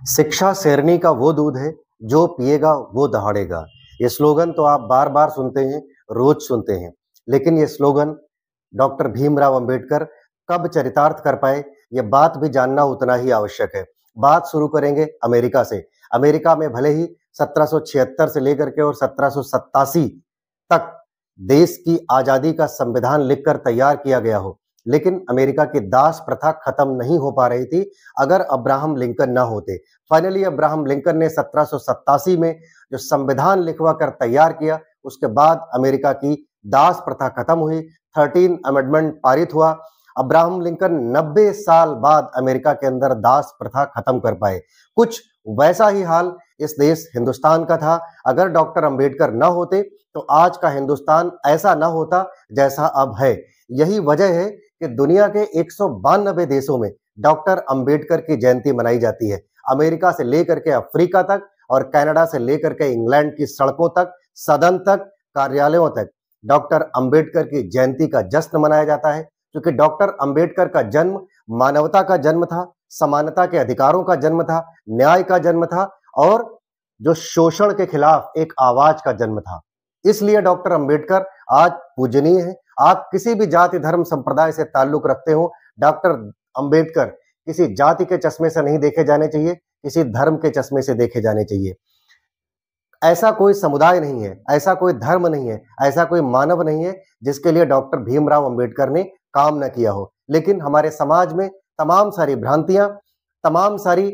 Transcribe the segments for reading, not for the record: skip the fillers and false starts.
शिक्षा शेरनी का वो दूध है जो पिएगा वो दहाड़ेगा। ये स्लोगन तो आप बार बार सुनते हैं, रोज सुनते हैं, लेकिन ये स्लोगन डॉक्टर भीमराव अंबेडकर कब चरितार्थ कर पाए, ये बात भी जानना उतना ही आवश्यक है। बात शुरू करेंगे अमेरिका से। अमेरिका में भले ही 1776 से लेकर के और 1787 तक देश की आजादी का संविधान लिखकर तैयार किया गया हो, लेकिन अमेरिका की दास प्रथा खत्म नहीं हो पा रही थी अगर अब्राहम लिंकन ना होते। फाइनली अब्राहम लिंकन ने 1787 में जो संविधान लिखवा कर तैयार किया, उसके बाद अमेरिका की दास प्रथा खत्म हुई, 13 अमेंडमेंट पारित हुआ। अब्राहम लिंकन 90 साल बाद अमेरिका के अंदर दास प्रथा खत्म कर पाए। कुछ वैसा ही हाल इस देश हिंदुस्तान का था। अगर डॉक्टर अंबेडकर न होते तो आज का हिंदुस्तान ऐसा न होता जैसा अब है। यही वजह है कि दुनिया के 192 देशों में डॉक्टर अंबेडकर की जयंती मनाई जाती है। अमेरिका से लेकर के अफ्रीका तक और कनाडा से लेकर के इंग्लैंड की सड़कों तक, सदन तक, कार्यालयों तक डॉक्टर अंबेडकर की जयंती का जश्न मनाया जाता है, क्योंकि डॉक्टर अंबेडकर का जन्म मानवता का जन्म था, समानता के अधिकारों का जन्म था, न्याय का जन्म था और जो शोषण के खिलाफ एक आवाज का जन्म था। इसलिए डॉक्टर अंबेडकर आज पूजनीय है। आप किसी भी जाति धर्म संप्रदाय से ताल्लुक रखते हो, डॉक्टर अंबेडकर किसी जाति के चश्मे से नहीं देखे जाने चाहिए, किसी धर्म के चश्मे से देखे जाने चाहिए। ऐसा कोई समुदाय नहीं है, ऐसा कोई धर्म नहीं है, ऐसा कोई मानव नहीं है जिसके लिए डॉक्टर भीमराव अंबेडकर ने काम न किया हो। लेकिन हमारे समाज में तमाम सारी भ्रांतियां, तमाम सारी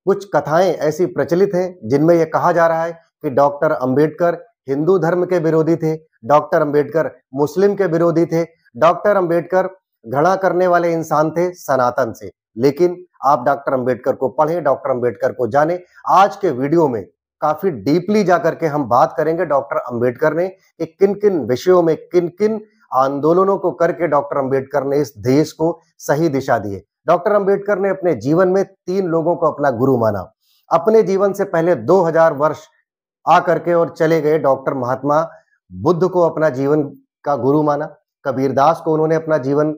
कुछ कथाएं ऐसी प्रचलित हैं जिनमें यह कहा जा रहा है कि डॉक्टर अंबेडकर हिंदू धर्म के विरोधी थे, डॉक्टर अंबेडकर मुस्लिम के विरोधी थे, डॉक्टर अंबेडकर घृणा करने वाले इंसान थे सनातन से। लेकिन आप डॉक्टर अंबेडकर को पढ़ें, डॉक्टर अंबेडकर को जानें। आज के वीडियो में काफी डीपली जाकर के हम बात करेंगे डॉक्टर अंबेडकर ने कि किन किन विषयों में, किन किन आंदोलनों को करके डॉक्टर अंबेडकर ने इस देश को सही दिशा दी है। डॉक्टर अंबेडकर ने अपने जीवन में 3 लोगों को अपना गुरु माना। अपने जीवन से पहले 2000 वर्ष आकर के और चले गए डॉक्टर महात्मा बुद्ध को अपना जीवन का गुरु माना, कबीरदास को उन्होंने अपना जीवन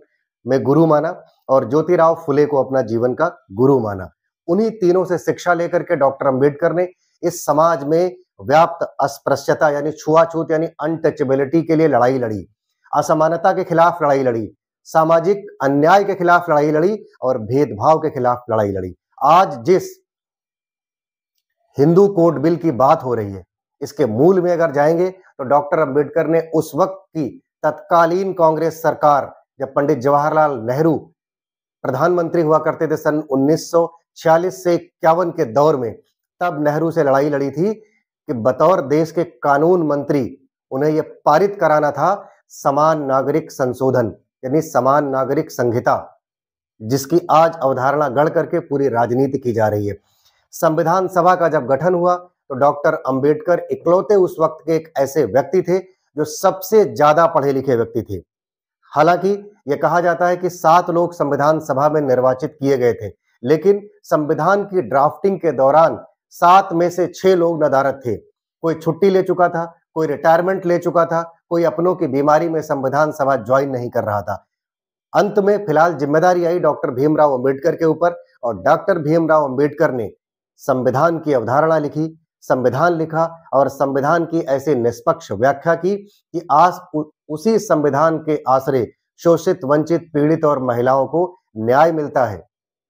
में गुरु माना और ज्योतिराव फुले को अपना जीवन का गुरु माना। उन्हीं तीनों से शिक्षा लेकर के डॉक्टर अंबेडकर ने इस समाज में व्याप्त अस्पृश्यता यानी छुआछूत यानी अनटचेबिलिटी के लिए लड़ाई लड़ी, असमानता के खिलाफ लड़ाई लड़ी, सामाजिक अन्याय के खिलाफ लड़ाई लड़ी और भेदभाव के खिलाफ लड़ाई लड़ी। आज जिस हिंदू कोड बिल की बात हो रही है, इसके मूल में अगर जाएंगे तो डॉक्टर अंबेडकर ने उस वक्त की तत्कालीन कांग्रेस सरकार, जब पंडित जवाहरलाल नेहरू प्रधानमंत्री हुआ करते थे सन 1946 से 51 के दौर में, तब नेहरू से लड़ाई लड़ी थी कि बतौर देश के कानून मंत्री उन्हें यह पारित कराना था समान नागरिक संशोधन यानी समान नागरिक संहिता, जिसकी आज अवधारणा गढ़ करके पूरी राजनीति की जा रही है। संविधान सभा का जब गठन हुआ तो डॉक्टर अंबेडकर इकलौते उस वक्त के एक ऐसे व्यक्ति थे जो सबसे ज्यादा पढ़े लिखे व्यक्ति थे। हालांकि यह कहा जाता है कि 7 लोग संविधान सभा में निर्वाचित किए गए थे, लेकिन संविधान की ड्राफ्टिंग के दौरान 7 में से 6 लोग नदारद थे। कोई छुट्टी ले चुका था, कोई रिटायरमेंट ले चुका था, कोई अपनों की बीमारी में संविधान सभा ज्वाइन नहीं कर रहा था। अंत में फिलहाल जिम्मेदारी आई डॉक्टर भीमराव अंबेडकर के ऊपर और डॉक्टर भीमराव अंबेडकर ने संविधान की अवधारणा लिखी, संविधान लिखा और संविधान की ऐसे निष्पक्ष व्याख्या की कि आज उसी संविधान के आश्रय शोषित, वंचित, पीड़ित और महिलाओं को न्याय मिलता है।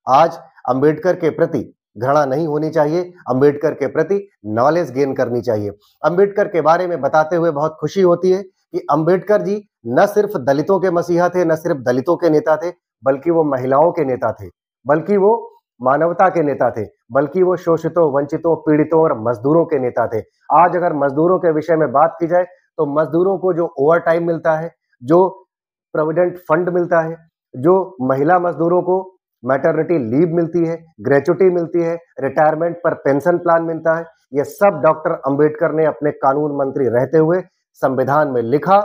आज अंबेडकर के प्रति घृणा नहीं होनी चाहिए, अंबेडकर के प्रति नॉलेज गेन करनी चाहिए। अंबेडकर के बारे में बताते हुए बहुत खुशी होती है कि अंबेडकर जी न सिर्फ दलितों के मसीहा थे, न सिर्फ दलितों के नेता थे, बल्कि वो महिलाओं के नेता थे, बल्कि वो मानवता के नेता थे, बल्कि वो शोषितों, वंचितों, पीड़ितों और मजदूरों के नेता थे। आज अगर मजदूरों के विषय में बात की जाए तो मजदूरों को जो ओवर टाइम मिलता है, जो प्रोविडेंट फंड मिलता है, जो महिला मजदूरों को मैटरनिटी लीव मिलती है, ग्रेचुटी मिलती है, रिटायरमेंट पर पेंशन प्लान मिलता है, यह सब डॉक्टर अंबेडकर ने अपने कानून मंत्री रहते हुए संविधान में लिखा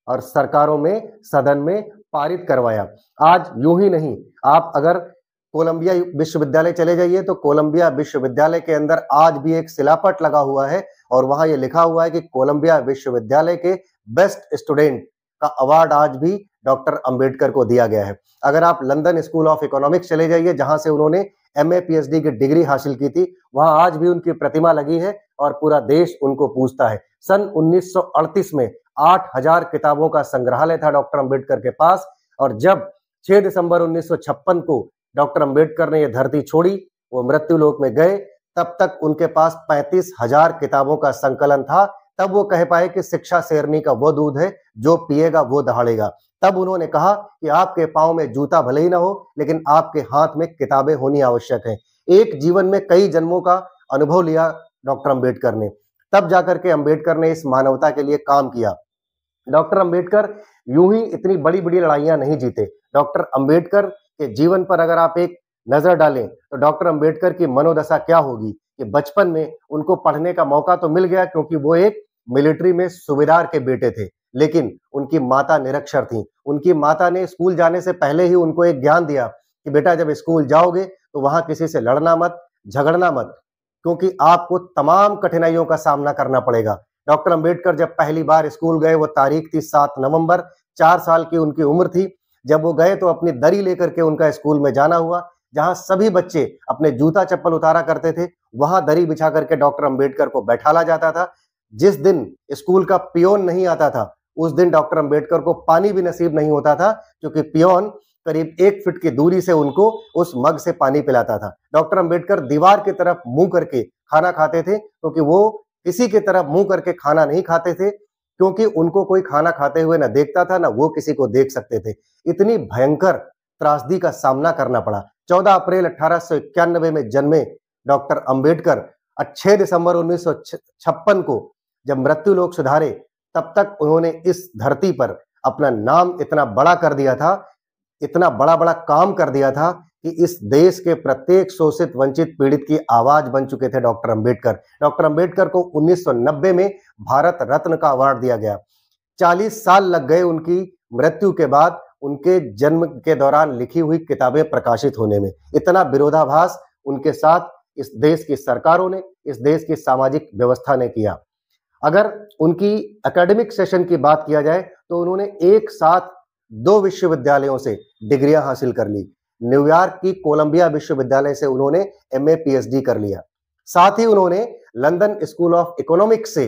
और सरकारों में, सदन में पारित करवाया। आज यूं ही नहीं, आप अगर कोलंबिया विश्वविद्यालय चले जाइए तो कोलंबिया विश्वविद्यालय के अंदर आज भी एक शिलापट लगा हुआ है और वहां यह लिखा हुआ है कि कोलंबिया विश्वविद्यालय के बेस्ट स्टूडेंट का अवार्ड आज भी डॉक्टर अंबेडकर को दिया गया है। अगर आप लंदन स्कूल ऑफ इकोनॉमिक्स चले जाइए, जहां से उन्होंने एमए पीएचडी की डिग्री हासिल की थी, वहां आज भी उनकी प्रतिमा लगी है और पूरा देश उनको पूजता है। सन 1938 में 8000 किताबों का संग्रहालय था डॉक्टर अंबेडकर के पास, और जब 6 दिसंबर 1956 को डॉक्टर अंबेडकर ने यह धरती छोड़ी, वो मृत्यु लोक में गए, तब तक उनके पास 35,000 किताबों का संकलन था। तब वो कह पाए कि शिक्षा शेरनी का वो दूध है जो पिएगा वो दहाड़ेगा। तब उन्होंने कहा कि आपके पांव में जूता भले ही ना हो, लेकिन आपके हाथ में किताबें होनी आवश्यक है। एक जीवन में कई जन्मों का अनुभव लिया डॉक्टर अंबेडकर ने, तब जाकर के अंबेडकर ने इस मानवता के लिए काम किया। डॉक्टर अंबेडकर यूं ही इतनी बड़ी बड़ी लड़ाइयां नहीं जीते। डॉक्टर अंबेडकर के जीवन पर अगर आप एक नजर डालें तो डॉक्टर अंबेडकर की मनोदशा क्या होगी कि बचपन में उनको पढ़ने का मौका तो मिल गया, क्योंकि वो एक मिलिट्री में सूबेदार के बेटे थे, लेकिन उनकी माता निरक्षर थी। उनकी माता ने स्कूल जाने से पहले ही उनको एक ज्ञान दिया कि बेटा जब स्कूल जाओगे तो वहां किसी से लड़ना मत, झगड़ना मत, क्योंकि आपको तमाम कठिनाइयों का सामना करना पड़ेगा। डॉक्टर अंबेडकर जब पहली बार स्कूल गए, वो तारीख थी 7 नवंबर, 4 साल की उनकी उम्र थी। जब वो गए तो अपनी दरी लेकर के उनका स्कूल में जाना हुआ। जहां सभी बच्चे अपने जूता चप्पल उतारा करते थे, वहां दरी बिछा करके डॉक्टर अंबेडकर को बैठाला जाता था। जिस दिन स्कूल का पियोन नहीं आता था, उस दिन डॉक्टर अंबेडकर को पानी भी नसीब नहीं होता था, क्योंकि पियोन करीब 1 फीट की दूरी से उनको उस मग से पानी पिलाता था। डॉक्टर अंबेडकर दीवार की तरफ मुंह करके खाना खाते थे, क्योंकि वो किसी की तरफ मुंह करके खाना नहीं खाते थे, क्योंकि उनको कोई खाना खाते हुए ना देखता था, ना वो किसी को देख सकते थे। इतनी भयंकर त्रासदी का सामना करना पड़ा। 14 अप्रैल 1891 में जन्मे डॉक्टर अंबेडकर 6 दिसंबर 1956 को जब मृत्यु लोक सुधारे, तब तक उन्होंने इस धरती पर अपना नाम इतना बड़ा कर दिया था, इतना बड़ा बड़ा काम कर दिया था कि इस देश के प्रत्येक शोषित, वंचित, पीड़ित की आवाज बन चुके थे डॉक्टर अंबेडकर। डॉक्टर अंबेडकर को 1990 में भारत रत्न का अवार्ड दिया गया। 40 साल लग गए उनकी मृत्यु के बाद उनके जन्म के दौरान लिखी हुई किताबें प्रकाशित होने में। इतना विरोधाभास उनके साथ इस देश की सरकारों ने, इस देश की सामाजिक व्यवस्था ने किया। अगर उनकी एकेडमिक सेशन की बात किया जाए तो उन्होंने एक साथ 2 विश्वविद्यालयों से डिग्रियां हासिल कर ली। न्यूयॉर्क की कोलंबिया विश्वविद्यालय से उन्होंने एमए पीएचडी कर लिया। साथ ही उन्होंने लंदन स्कूल ऑफ इकोनॉमिक्स से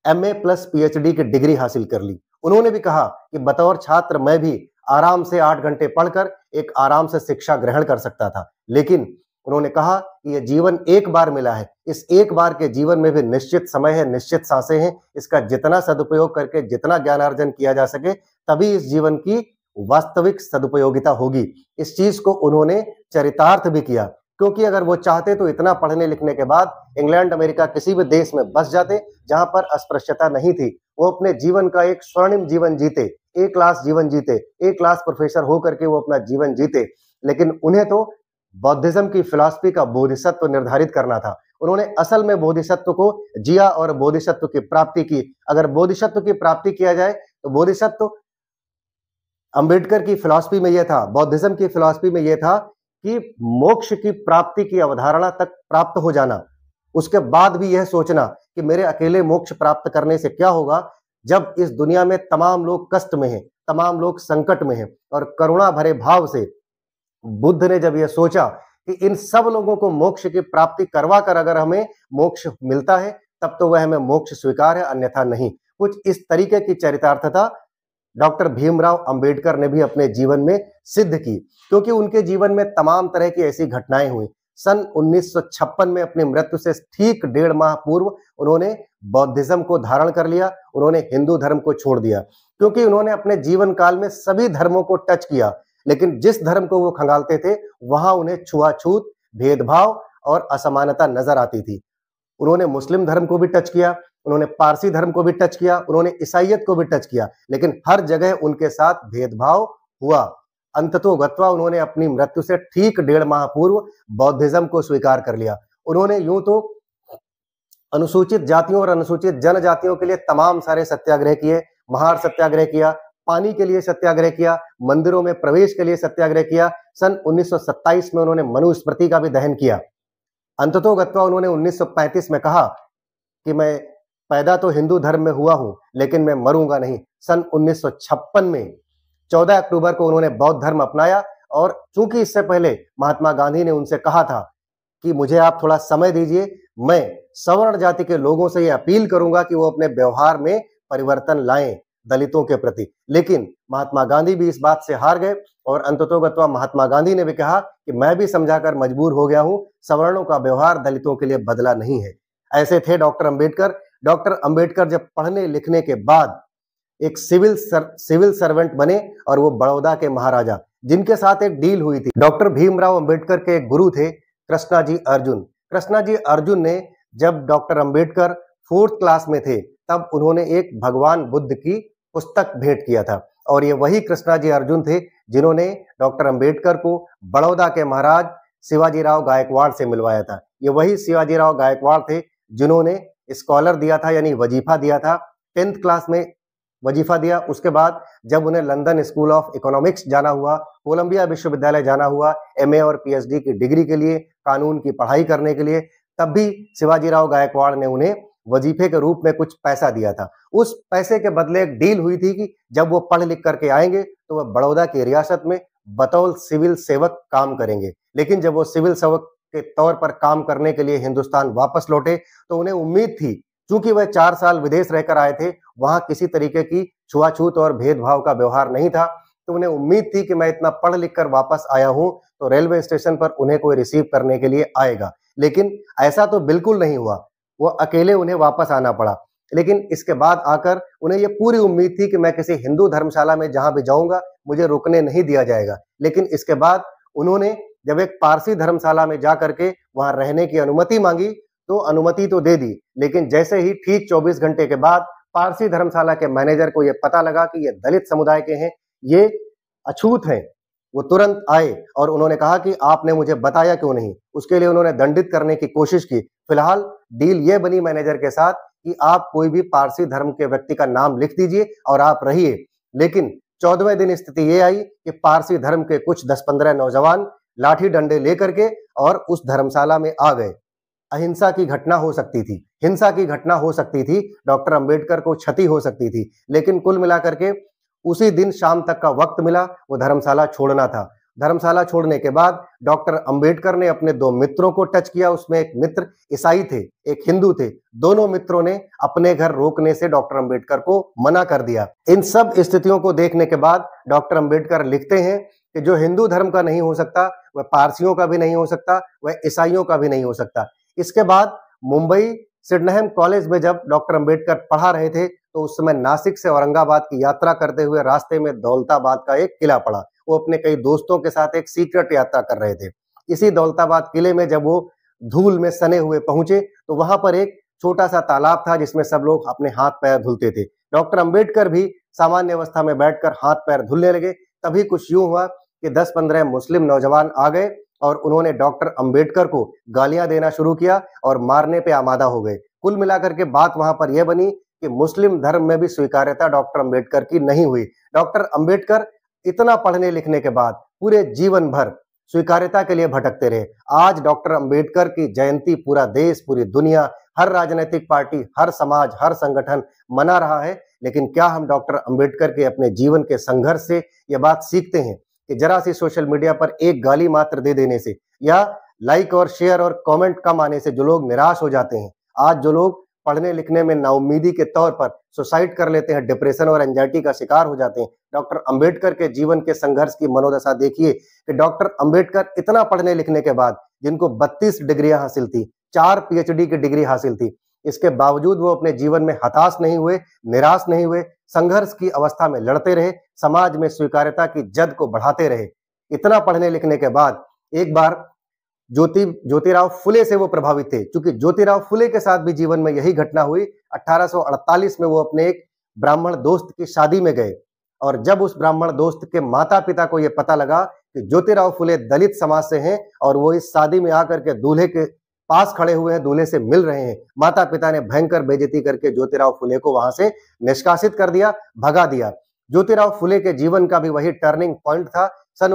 एमए प्लस पीएचडी की डिग्री हासिल कर ली। उन्होंने भी कहा कि बतौर छात्र मैं भी आराम से 8 घंटे पढ़कर एक आराम से शिक्षा ग्रहण कर सकता था, लेकिन उन्होंने कहा कि यह जीवन एक बार मिला है, इस एक बार के जीवन में भी निश्चित समय है, निश्चित सांसें हैं, इसका जितना सदुपयोग करके जितना ज्ञानार्जन किया जा सके, तभी इस जीवन की वास्तविक सदुपयोगिता होगी। इस चीज को उन्होंने चरितार्थ भी किया, क्योंकि अगर वो चाहते तो इतना पढ़ने लिखने के बाद इंग्लैंड, अमेरिका, किसी भी देश में बस जाते जहां पर अस्पृश्यता नहीं थी। वो अपने जीवन का एक स्वर्णिम जीवन जीते, ए क्लास जीवन जीते, ए क्लास प्रोफेसर होकर के वो अपना जीवन जीते, लेकिन उन्हें तो बौद्धिज्म की फिलॉसफी का बोधिसत्व निर्धारित करना था। उन्होंने असल में बोधिसत्व को जिया और बोधिसत्व की प्राप्ति की। अगर बोधिसत्व की प्राप्ति किया जाए तो बोधिसत्व अंबेडकर की फिलॉसफी में यह था, बौद्धिज्म की फिलॉसफी में यह था कि मोक्ष की प्राप्ति की अवधारणा तक प्राप्त हो जाना, उसके बाद भी यह सोचना कि मेरे अकेले मोक्ष प्राप्त करने से क्या होगा, जब इस दुनिया में तमाम लोग कष्ट में हैं, तमाम लोग संकट में हैं, और करुणा भरे भाव से बुद्ध ने जब यह सोचा कि इन सब लोगों को मोक्ष की प्राप्ति करवा कर अगर हमें मोक्ष मिलता है, तब तो वह हमें मोक्ष स्वीकार है, अन्यथा नहीं। कुछ इस तरीके की चरितार्थता डॉक्टर भीमराव अंबेडकर ने भी अपने जीवन में सिद्ध की, क्योंकि उनके जीवन में तमाम तरह की ऐसी घटनाएं हुई। सन 1956 में अपनी मृत्यु से ठीक 1.5 माह पूर्व उन्होंने बौद्धिज्म को धारण कर लिया, उन्होंने हिंदू धर्म को छोड़ दिया, क्योंकि उन्होंने अपने जीवन काल में सभी धर्मों को टच किया, लेकिन जिस धर्म को वो खंगालते थे वहां उन्हें छुआछूत, भेदभाव और असमानता नजर आती थी। उन्होंने मुस्लिम धर्म को भी टच किया, उन्होंने पारसी धर्म को भी टच किया, उन्होंने ईसाइयत को भी टच किया, लेकिन हर जगह उनके साथ भेदभाव हुआ। अंततोगत्वा उन्होंने अपनी मृत्यु से ठीक 1.5 माह पूर्व बौद्धिज्म को स्वीकार कर लिया। उन्होंने यूं तो अनुसूचित जातियों और अनुसूचित जनजातियों के लिए तमाम सारे सत्याग्रह किए, महार सत्याग्रह किया, पानी के लिए सत्याग्रह किया, मंदिरों में प्रवेश के लिए सत्याग्रह किया। सन 1927 में उन्होंने मनुस्मृति का भी दहन किया। अंततोगत्वा उन्होंने 1935 में कहा कि मैं पैदा तो हिंदू धर्म में हुआ हूं, लेकिन मैं मरूंगा नहीं। सन 1956 में 14 अक्टूबर को उन्होंने बौद्ध धर्म अपनाया और चूंकि इससे पहले महात्मा गांधी ने उनसे कहा था कि मुझे आप थोड़ा समय दीजिए, मैं सवर्ण जाति के लोगों से ये अपील करूंगा कि वो अपने व्यवहार में परिवर्तन लाएं दलितों के प्रति। लेकिन महात्मा गांधी भी इस बात से हार गए और अंततोगत्वा महात्मा गांधी ने भी कहा कि मैं भी समझाकर मजबूर हो गया हूं, सवर्णों का व्यवहार दलितों के लिए बदला नहीं है। ऐसे थे डॉक्टर अंबेडकर। डॉक्टर अंबेडकर जब पढ़ने लिखने के बाद एक सिविल सर्वेंट बने और वो बड़ौदा के महाराजा, जिनके साथ एक डील हुई थी। डॉक्टर भीमराव अंबेडकर के एक गुरु थे कृष्णाजी अर्जुन। कृष्णाजी अर्जुन ने जब डॉक्टर अंबेडकर 4th क्लास में थे तब उन्होंने एक भगवान बुद्ध की पुस्तक भेंट किया था और ये वही कृष्णाजी अर्जुन थे जिन्होंने डॉक्टर अंबेडकर को बड़ौदा के महाराज शिवाजीराव गायकवाड़ से मिलवाया था। ये वही शिवाजीराव गायकवाड़ थे जिन्होंने स्कॉलर दिया था, यानी वजीफा दिया था। 10th क्लास में वजीफा दिया। उसके बाद जब उन्हें लंदन स्कूल ऑफ इकोनॉमिक्स जाना हुआ, कोलंबिया विश्वविद्यालय जाना हुआ एमए और पीएचडी की डिग्री के लिए, कानून की पढ़ाई करने के लिए, तब भी शिवाजीराव गायकवाड़ ने उन्हें वजीफे के रूप में कुछ पैसा दिया था। उस पैसे के बदले एक डील हुई थी कि जब वो पढ़ लिख करके आएंगे तो वह बड़ौदा की रियासत में बतौर सिविल सेवक काम करेंगे। लेकिन जब वो सिविल सेवक के तौर पर काम करने के लिए हिंदुस्तान वापस लौटे तो उन्हें उम्मीद थी, चूंकि वह 4 साल विदेश रहकर आए थे, वहां किसी तरीके की छुआछूत और भेदभाव का व्यवहार नहीं था, तो उन्हें उम्मीद थी कि मैं इतना पढ़ लिख कर वापस आया हूं तो रेलवे स्टेशन पर उन्हें कोई रिसीव करने के लिए आएगा। लेकिन ऐसा तो बिल्कुल नहीं हुआ। वो अकेले उन्हें वापस आना पड़ा। लेकिन इसके बाद आकर उन्हें ये पूरी उम्मीद थी कि मैं किसी हिंदू धर्मशाला में जहां भी जाऊंगा मुझे रुकने नहीं दिया जाएगा। लेकिन इसके बाद उन्होंने जब एक पारसी धर्मशाला में जा करके वहां रहने की अनुमति मांगी तो अनुमति तो दे दी, लेकिन जैसे ही ठीक 24 घंटे के बाद पारसी धर्मशाला के मैनेजर को यह पता लगा कि ये दलित समुदाय के हैं, ये अछूत हैं, वो तुरंत आए और उन्होंने कहा कि आपने मुझे बताया क्यों नहीं। उसके लिए उन्होंने दंडित करने की कोशिश की। फिलहाल डील ये बनी मैनेजर के साथ कि आप कोई भी पारसी धर्म के व्यक्ति का नाम लिख दीजिए और आप रहिए। लेकिन 14वें दिन स्थिति ये आई कि पारसी धर्म के कुछ 10-15 नौजवान लाठी डंडे लेकर के और उस धर्मशाला में आ गए। अहिंसा की घटना हो सकती थी, हिंसा की घटना हो सकती थी, डॉक्टर अंबेडकर को क्षति हो सकती थी, लेकिन कुल मिलाकर के उसी दिन शाम तक का वक्त मिला, वो धर्मशाला छोड़ना था। धर्मशाला छोड़ने के बाद डॉक्टर अंबेडकर ने अपने 2 मित्रों को टच किया। उसमें एक मित्र ईसाई थे, एक हिंदू थे। दोनों मित्रों ने अपने घर रोकने से डॉक्टर अंबेडकर को मना कर दिया। इन सब स्थितियों को देखने के बाद डॉक्टर अंबेडकर लिखते हैं कि जो हिंदू धर्म का नहीं हो सकता वह पारसियों का भी नहीं हो सकता, वह ईसाइयों का भी नहीं हो सकता। इसके बाद मुंबई सिडनहम कॉलेज में जब डॉक्टर अंबेडकर पढ़ा रहे थे तो उस समय नासिक से औरंगाबाद की यात्रा करते हुए रास्ते में दौलताबाद का एक किला पड़ा। वो अपने कई दोस्तों के साथ एक सीक्रेट यात्रा कर रहे थे। इसी दौलताबाद किले में जब वो धूल में सने हुए पहुंचे तो वहां पर एक छोटा सा तालाब था जिसमें सब लोग अपने हाथ पैर धुलते थे। डॉक्टर अंबेडकर भी सामान्य अवस्था में बैठकर हाथ पैर धुलने लगे। तभी कुछ यूं हुआ कि 10-15 मुस्लिम नौजवान आ गए और उन्होंने डॉक्टर अंबेडकर को गालियां देना शुरू किया और मारने पे आमादा हो गए। कुल मिलाकर के बात वहां पर यह बनी कि मुस्लिम धर्म में भी स्वीकार्यता डॉक्टर अंबेडकर की नहीं हुई। डॉक्टर अंबेडकर इतना पढ़ने लिखने के बाद पूरे जीवन भर स्वीकार्यता के लिए भटकते रहे। आज डॉक्टर अंबेडकर की जयंती पूरा देश, पूरी दुनिया, हर राजनीतिक पार्टी, हर समाज, हर संगठन मना रहा है। लेकिन क्या हम डॉक्टर अंबेडकर के अपने जीवन के संघर्ष से यह बात सीखते हैं कि जरा सी सोशल मीडिया पर एक गाली मात्र दे देने से या लाइक और शेयर और कमेंट कम आने से जो लोग निराश हो जाते हैं, आज जो लोग पढ़ने लिखने में नाउम्मीदी के तौर पर सुसाइड कर लेते हैं, डिप्रेशन और एंजाइटी का शिकार हो जाते हैं, डॉक्टर अंबेडकर के जीवन के संघर्ष की मनोदशा देखिए कि डॉक्टर अंबेडकर इतना पढ़ने लिखने के बाद, जिनको 32 डिग्रियां हासिल थी, 4 पीएचडी की डिग्री हासिल थी, इसके बावजूद वो अपने जीवन में हताश नहीं हुए, निराश नहीं हुए, संघर्ष की अवस्था में लड़ते रहे, समाज में स्वीकार्यता की जद को बढ़ाते रहे। इतना पढ़ने लिखने के बाद एक बार ज्योतिराव फुले से वो प्रभावित थे, क्योंकि ज्योतिराव फुले के साथ भी जीवन में यही घटना हुई। 1848 में वो अपने एक ब्राह्मण दोस्त की शादी में गए और जब उस ब्राह्मण दोस्त के माता पिता को यह पता लगा कि ज्योतिराव फुले दलित समाज से हैं और वो इस शादी में आकर के दूल्हे के पास खड़े हुए हैं, दूल्हे से मिल रहे हैं, माता पिता ने भयंकर बेइज्जती करके ज्योतिराव फुले को वहां से निष्कासित कर दिया, भगा दिया। ज्योतिराव फुले के जीवन का भी वही टर्निंग पॉइंट था। सन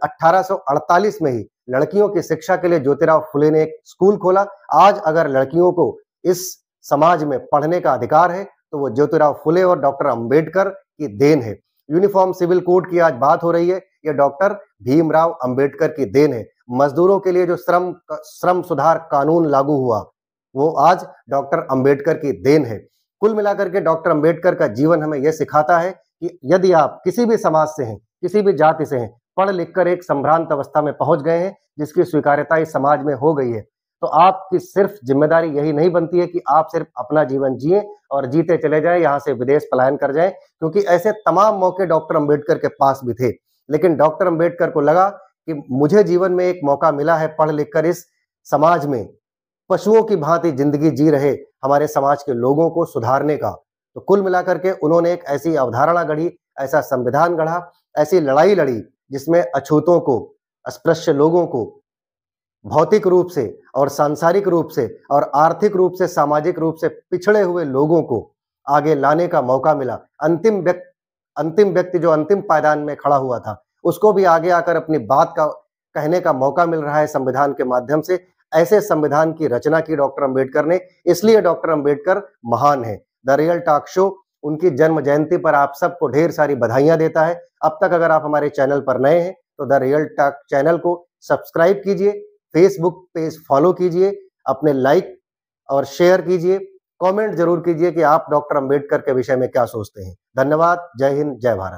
1848 में ही लड़कियों की शिक्षा के लिए ज्योतिराव फुले ने एक स्कूल खोला। आज अगर लड़कियों को इस समाज में पढ़ने का अधिकार है तो वो ज्योतिराव फुले और डॉक्टर अंबेडकर की देन है। यूनिफॉर्म सिविल कोड की आज बात हो रही है, ये डॉक्टर भीमराव अंबेडकर की देन है। मजदूरों के लिए जो श्रम सुधार कानून लागू हुआ, वो आज डॉक्टर अंबेडकर की देन है। कुल मिलाकर के डॉक्टर अंबेडकर का जीवन हमें यह सिखाता है कि यदि आप किसी भी समाज से हैं, किसी भी जाति से हैं, पढ़ लिख कर एक संभ्रांत अवस्था में पहुंच गए हैं, जिसकी स्वीकार्यता इस समाज में हो गई है, तो आपकी सिर्फ जिम्मेदारी यही नहीं बनती है कि आप सिर्फ अपना जीवन जिए और जीते चले जाएं, यहाँ से विदेश पलायन कर जाएं, क्योंकि ऐसे तमाम मौके डॉक्टर अंबेडकर के पास भी थे। लेकिन डॉक्टर अंबेडकर को लगा कि मुझे जीवन में एक मौका मिला है पढ़ लिख कर इस समाज में पशुओं की भांति जिंदगी जी रहे हमारे समाज के लोगों को सुधारने का। तो कुल मिलाकर के उन्होंने एक ऐसी अवधारणा गढ़ी, ऐसा संविधान गढ़ा, ऐसी लड़ाई लड़ी जिसमें अछूतों को, अस्पृश्य लोगों को भौतिक रूप से और सांसारिक रूप से और आर्थिक रूप से, सामाजिक रूप से पिछड़े हुए लोगों को आगे लाने का मौका मिला। अंतिम व्यक्ति जो अंतिम पायदान में खड़ा हुआ था, उसको भी आगे आकर अपनी बात का कहने का मौका मिल रहा है संविधान के माध्यम से। ऐसे संविधान की रचना की डॉक्टर अंबेडकर ने, इसलिए डॉक्टर अंबेडकर महान है। द रियल टॉक शो उनकी जन्म जयंती पर आप सबको ढेर सारी बधाइयां देता है। अब तक अगर आप हमारे चैनल पर नए हैं तो द रियल टॉक चैनल को सब्सक्राइब कीजिए, फेसबुक पेज फॉलो कीजिए, अपने लाइक और शेयर कीजिए, कमेंट जरूर कीजिए कि आप डॉक्टर अंबेडकर के विषय में क्या सोचते हैं। धन्यवाद। जय हिंद, जय भारत।